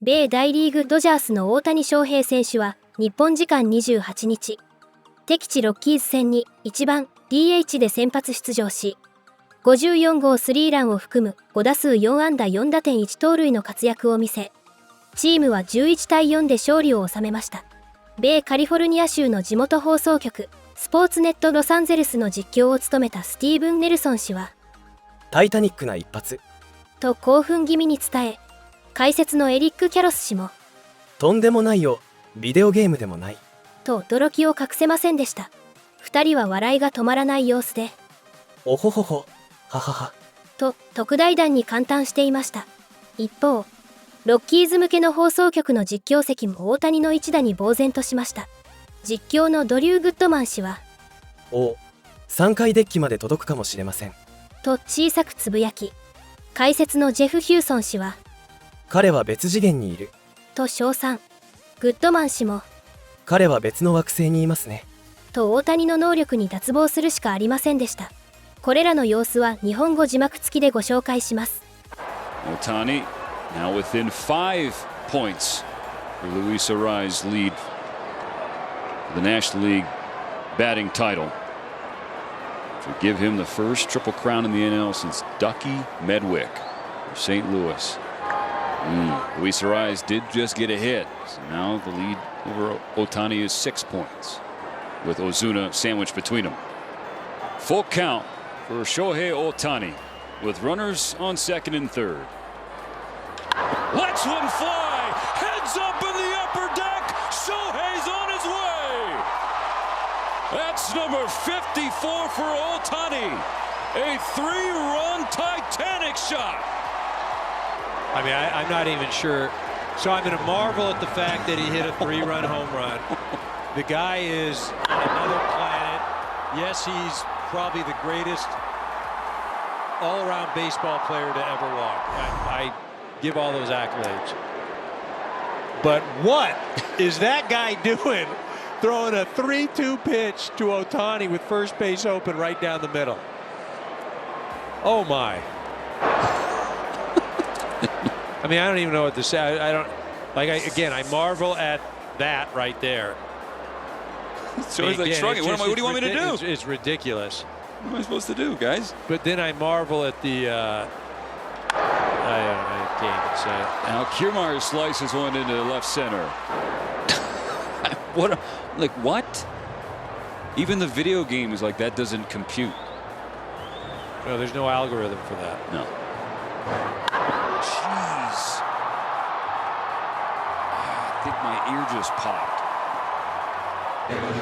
米大リーグドジャースの大谷翔平選手は日本時間28日、敵地ロッキーズ戦に1番 DH で先発出場し、54号スリーランを含む5打数4安打4打点1盗塁の活躍を見せ、チームは11対4で勝利を収めました。米カリフォルニア州の地元放送局、スポーツネットロサンゼルスの実況を務めたスティーブン・ネルソン氏は、タイタニックな一発と興奮気味に伝え、解説のエリック・キャロス氏も、とんでもないよ、ビデオゲームでもない、と驚きを隠せませんでした。2人は笑いが止まらない様子で、おほほほ、ははは、と特大弾に感嘆していました。一方、ロッキーズ向けの放送局の実況席も大谷の一打に呆然としました。実況のドリュー・グッドマン氏は、3階デッキまで届くかもしれません、と小さくつぶやき、解説のジェフ・ヒューソン氏は、彼は別次元にいる、と称賛。グッドマン氏も、彼は別の惑星にいますね、と大谷の能力に脱帽するしかありませんでした。これらの様子は日本語字幕付きでご紹介します。Ohtani now within 5 points for Luis Arraez's lead for the National League batting title to give him the first Triple Crown in the NL since Ducky Medwick of St. Louis. Luis Arraez did just get a hit, so now the lead over Ohtani is 6 points with Ozuna sandwiched between them. Full count for Shohei Ohtani with runners on second and third. Let's one fly, heads up in the upper deck. Shohei's on his way. That's number 54 for Ohtani. A 3-run Titanic shot. I mean, I'm not even sure. So I'm going to marvel at the fact that he hit a 3-run home run. The guy is on another planet. Yes, he's probably the greatest all-around baseball player to ever walk. I give all those accolades. But what is that guy doing throwing a 3-2 pitch to Ohtani with first base open right down the middle? Oh, my. I mean, I don't even know what to say. I don't, like, again, I marvel at that right there. So he's like shrugging. What do you want me to do? It's ridiculous. What am I supposed to do, guys? But then I marvel at the, I can't even say it. Now Kiermaier slices one into left center. What? Even the video game is like, that doesn't compute. No, there's no algorithm for that. No. Jeez. I think my ear just popped.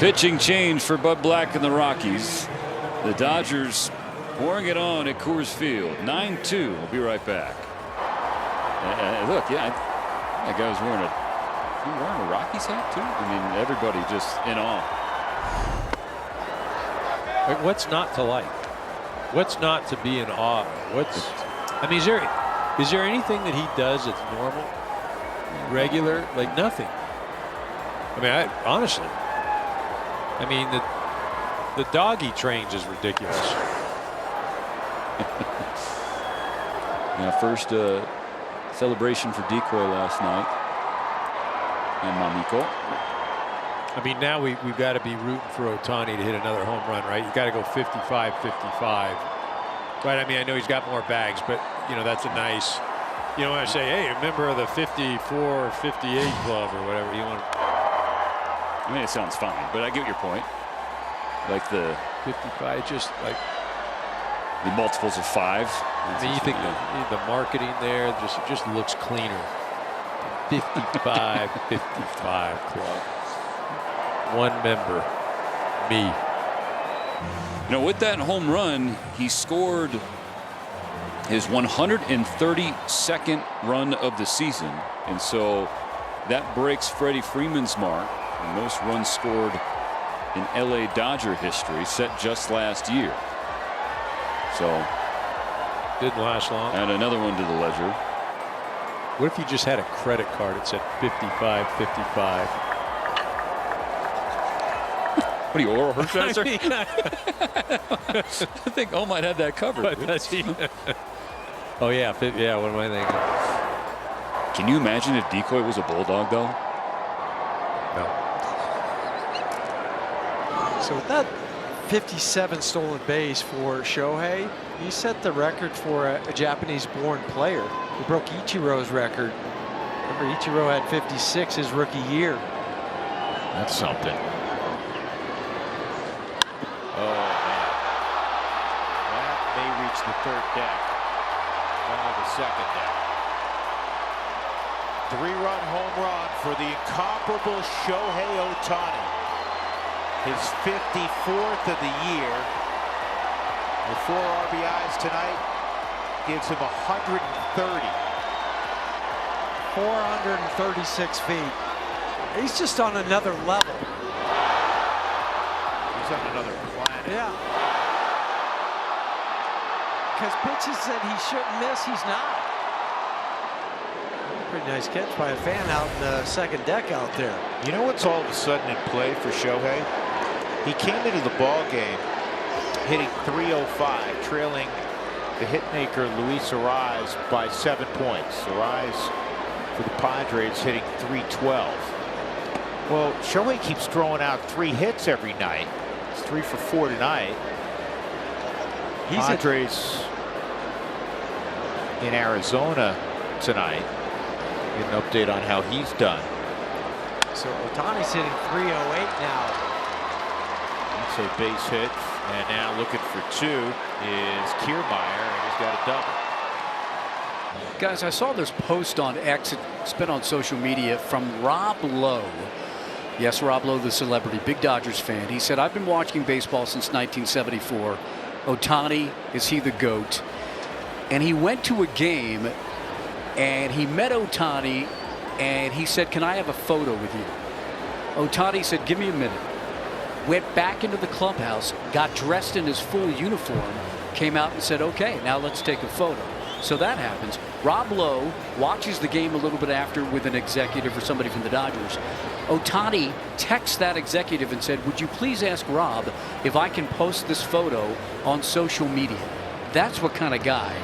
Pitching change for Bud Black and the Rockies. The Dodgers pouring it on at Coors Field. 9-2. We'll be right back. Look, yeah, that guy was wearing a Rockies hat too. I mean, everybody just in awe. What's not to like? What's not to be in awe? I mean, is there anything that he does that's normal, regular? Like nothing. I mean, honestly, I mean the dog he trains is ridiculous. Now, first celebration for Decoy last night and Mamiko. I mean, now we've got to be rooting for Ohtani to hit another home run, right? You got to go 55-55. Right, I mean, I know he's got more bags, but, you know, that's a nice, you know, when I say, hey, a member of the 54 58 club or whatever you want. I mean, it sounds fine, but I get your point. Like the 55, just like the multiples of 5. I mean, you think the marketing there just looks cleaner. 55 55 club. One member, me. You know, with that home run, he scored his 132nd run of the season. And so that breaks Freddie Freeman's mark, the most runs scored in LA Dodger history, set just last year. So didn't last long. Add another one to the ledger. What if you just had a credit card that said 55-55? What are you, oral Hershiser? I think O might have that covered. Oh, yeah. Yeah, what am I thinking? Can you imagine if Decoy was a Bulldog, though? No. So with that 57 stolen base for Shohei, he set the record for a Japanese-born player. He broke Ichiro's record. Remember, Ichiro had 56 his rookie year. That's something. Oh, man. That may reach the third deck. The second deck. 3-run home run for the incomparable Shohei Ohtani. His 54th of the year. With 4 RBIs tonight, gives him 130. 436 feet. He's just on another level. He's on another planet. Yeah. Because pitches that he shouldn't miss, he's not. Pretty nice catch by a fan out in the second deck out there. You know what's all of a sudden in play for Shohei? He came into the ball game hitting .305, trailing the hitmaker Luis Arraez by 7 points. Arraez for the Padres hitting .312. Well, Shohei keeps throwing out 3 hits every night. It's 3 for 4 tonight. Padres in Arizona tonight. Get an update on how he's done. So Ohtani's hitting .308 now. That's a base hit. And now looking for 2 is Kiermaier, and he's got a double. Guys, I saw this post on X. It's been on social media from Rob Lowe. Yes, Rob Lowe, the celebrity, big Dodgers fan. He said, I've been watching baseball since 1974. Ohtani, is he the GOAT? And he went to a game, and he met Ohtani, and he said, can I have a photo with you? Ohtani said, give me a minute. Went back into the clubhouse, got dressed in his full uniform, came out and said, okay, now let's take a photo. So that happens. Rob Lowe watches the game a little bit after with an executive or somebody from the Dodgers. Ohtani texts that executive and said, would you please ask Rob if I can post this photo on social media? That's what kind of guy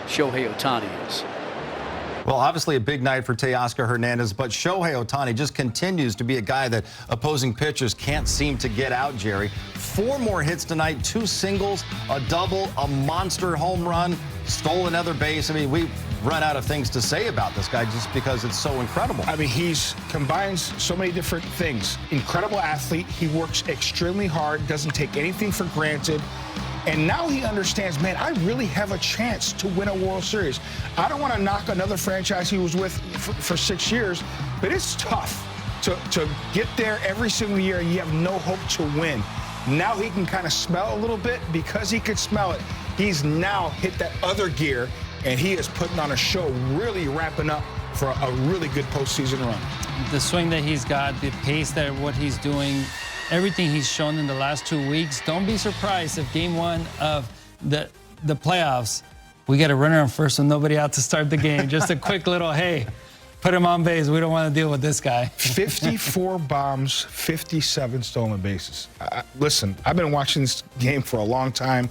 Shohei Ohtani is. Well, obviously a big night for Teoscar Hernandez, but Shohei Ohtani just continues to be a guy that opposing pitchers can't seem to get out, Jerry. 4 more hits tonight, 2 singles, a double, a monster home run, stole another base. I mean, we've run out of things to say about this guy just because it's so incredible. I mean, he's combines so many different things. Incredible athlete. He works extremely hard, doesn't take anything for granted. And now he understands, man, I really have a chance to win a World Series. I don't want to knock another franchise he was with for 6 years, but it's tough to get there every single year and you have no hope to win. Now he can kind of smell a little bit. Because he could smell it, he's now hit that other gear, and he is putting on a show, really ramping up for a really good postseason run. The swing that he's got, the pace that what he's doing, everything he's shown in the last 2 weeks, don't be surprised if game 1 of the playoffs, we get a runner on first with nobody out to start the game. Just a quick little, hey, put him on base. We don't want to deal with this guy. 54 bombs, 57 stolen bases. Listen, I've been watching this game for a long time.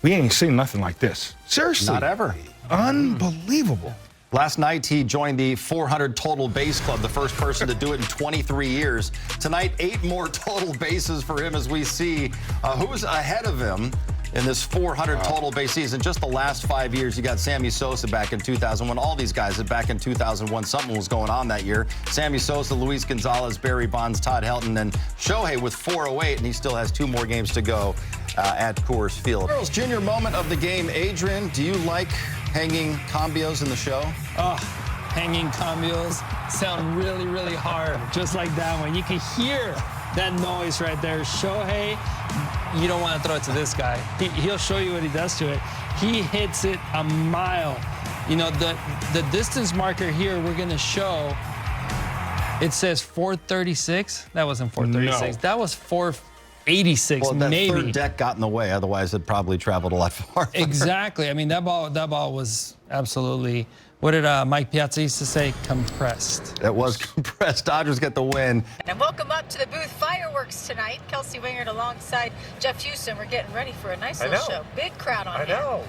We ain't seen nothing like this. Seriously. Not ever. Unbelievable. Last night, he joined the 400 total base club, the first person to do it in 23 years. Tonight, 8 more total bases for him as we see who's ahead of him in this 400 total base season. Just the last 5 years, you got Sammy Sosa back in 2001. All these guys back in 2001. Something was going on that year. Sammy Sosa, Luis Gonzalez, Barry Bonds, Todd Helton, and Shohei with 408, and he still has 2 more games to go at Coors Field. Girls' junior moment of the game. Adrian, do you like hanging cambios in the show? Oh, hanging cambios sound really, really hard, just like that one. You can hear that noise right there. Shohei, you don't want to throw it to this guy. He'll show you what he does to it. He hits it a mile. You know, the distance marker here we're going to show, it says 436. That wasn't 436. No. That was 486, well, that maybe. Third deck got in the way. Otherwise, it probably traveled a lot farther. Exactly. I mean, that ball was absolutely, what did Mike Piazza used to say? Compressed. It was compressed. Dodgers get the win. And welcome up to the booth. Fireworks tonight. Kelsey Wingard alongside Jeff Houston. We're getting ready for a nice little show. Big crowd on hand.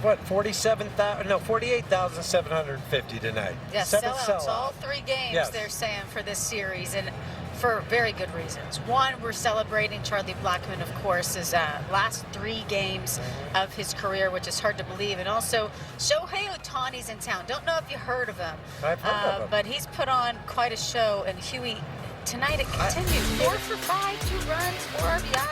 what, 47,000, no, 48,750 tonight. Yeah, Seven sellouts all 3 games, yes. They're saying, for this series, and for very good reasons. One, we're celebrating Charlie Blackmon, of course, his last 3 games of his career, which is hard to believe. And also, Shohei Ohtani's in town. Don't know if you heard of him. I've heard of him. But he's put on quite a show, and Huey, tonight it continues. 4 for 5, 2 runs, 4 RBI.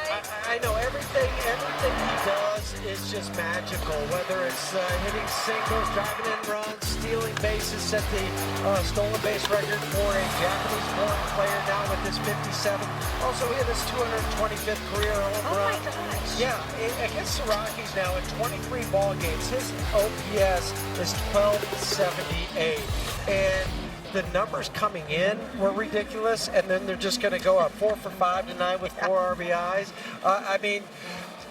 I know everything he does is just magical, whether it's hitting singles, driving in runs, stealing bases, set the stolen base record for a Japanese-born player now with his 57. Also hit his 225th career home run. Oh my gosh. Yeah, against the Rockies now in 23 ball games, his OPS is 1278. And the numbers coming in were ridiculous, and then they're just going to go up 4 for 5 tonight with 4 RBIs. I mean,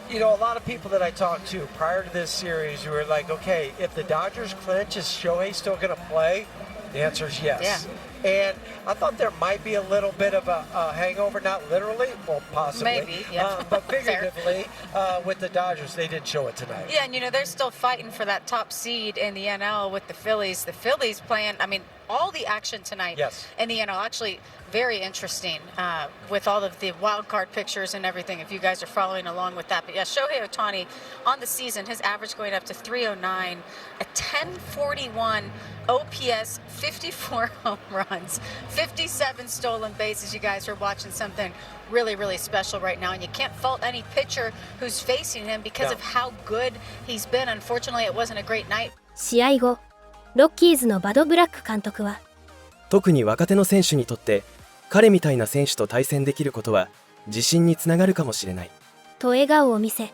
you know, a lot of people that I talked to prior to this series who were like, okay, if the Dodgers clinch, is Shohei still going to play? The answer is yes. Yeah. And I thought there might be a little bit of a hangover, not literally, well, possibly, Maybe, yeah. but figuratively with the Dodgers. They did show it tonight. Yeah, and you know, they're still fighting for that top seed in the NL with the Phillies. The Phillies playing, I mean, all the action tonight in the NL, actually very interesting with all of the wild card pictures and everything, if you guys are following along with that. But yeah, Shohei Ohtani on the season, his average going up to 309, a 1041 OPS, 54 home runs, 57 stolen bases. You guys are watching something really, really special right now, and you can't fault any pitcher who's facing him because of how good he's been. Unfortunately, it wasn't a great night. 試合後、ロッキーズのバド・ブラック監督は、特に若手の選手にとって彼みたいな選手と対戦できることは自信につながるかもしれないと笑顔を見せ、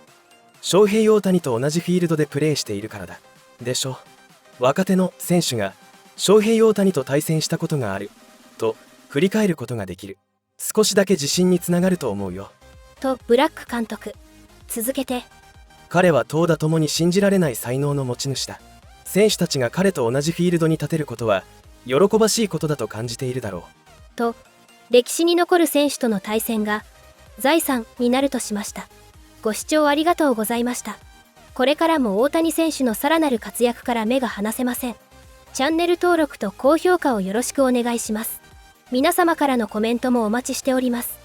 翔平大谷と同じフィールドでプレーしているからだでしょ。若手の選手が翔平大谷と対戦したことがあると振り返ることができる。少しだけ自信につながると思うよとブラック監督続けて、彼は投打ともに信じられない才能の持ち主だ。選手たちが彼と同じフィールドに立てることは喜ばしいことだと感じているだろうと、歴史に残る選手との対戦が財産になるとしました。ご視聴ありがとうございました。これからも大谷選手のさらなる活躍から目が離せません。チャンネル登録と高評価をよろしくお願いします。皆様からのコメントもお待ちしております。